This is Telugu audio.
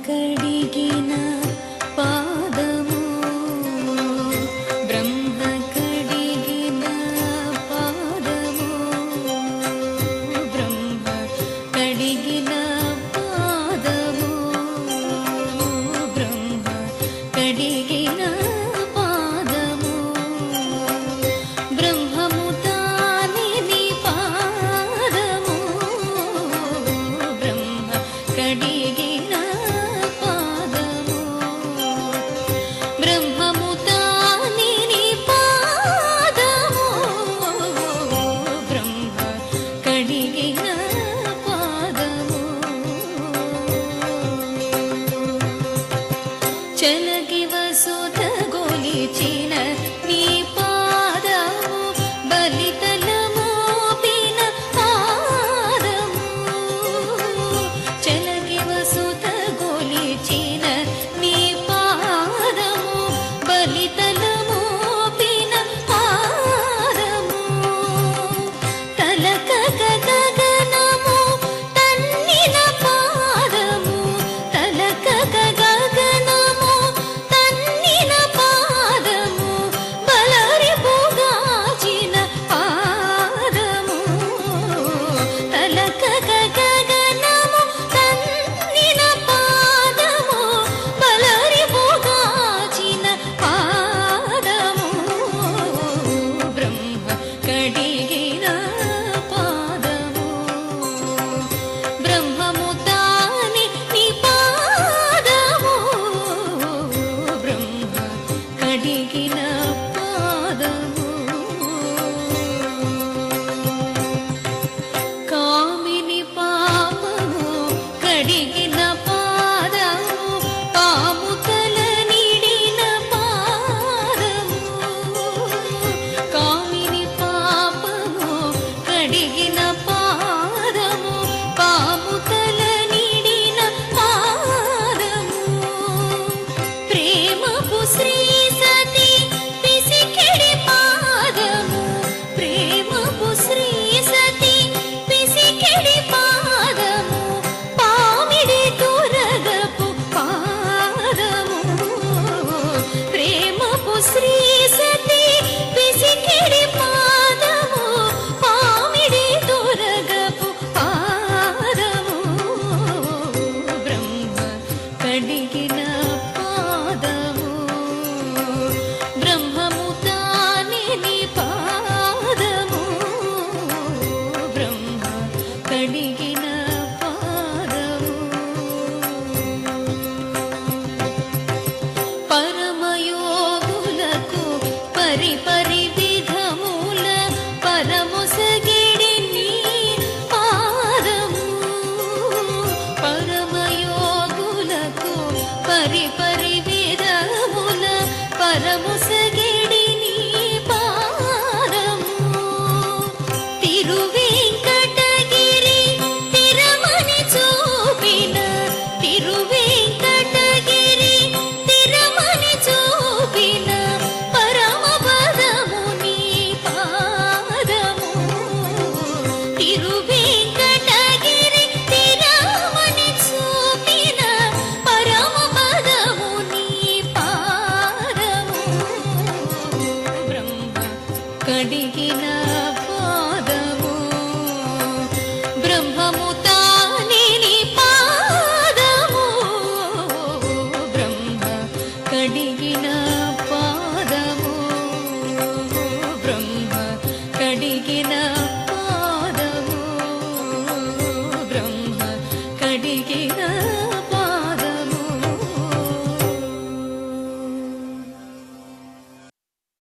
కడిగిన పాదము బ్రహ్మ కడిగిన పాదము బ్రహ్మ కడిగిన పాదము బ్రహ్మ కడిగిన పాదము బ్రహ్మము తానిని పాదము బ్రహ్మ కడిగిన పాదము బ్రహ్మము తానిని పాదము బ్రహ్మ కడిగిన పాదము చలగి వసుధ గొలిచిన నీ పాదము బలితల మోపిన పాదము చలగి వసుధ గొలిచిన నీ పాదము బలితల మోపిన పాదము తలక గగనము తన్నిన పాదము తలక గగనము తన్నిన పాదము బలరి బుగాచిన పాదము తలక గగనము తన్నిన పాదము బలరి బుగాచిన పాదము బ్రహ్మ కడిగిన పాదము బ్రహ్మము తాని నీ పాదము బ్రహ్మ కడిగిన పాదము కామిని పాపము కడిగిన పాదము పాము తల నిడిన పాదము కామిని పాపము కడిగిన పాదము పాము తల నిడిన పాదము ప్రేమపు శ్రీ సతి పిసికిడి పాదము ప్రేమపు శ్రీ సతి పిసికిడి పాదము పామిడి తురగపు పాదము ప్రేమపు శ్రీ సతి పిసికిడి పాదము పామిడి తురగపు పాదము బ్రహ్మ కడిగిన పాదము బ్రహ్మము తానిని పాదము బ్రహ్మ కడిగిన పాదము పరమయోగులకు పరిపరి విధముల పరమొసగిడి నీ పాదము పరమయోగులకు పరిపరి విధముల పరము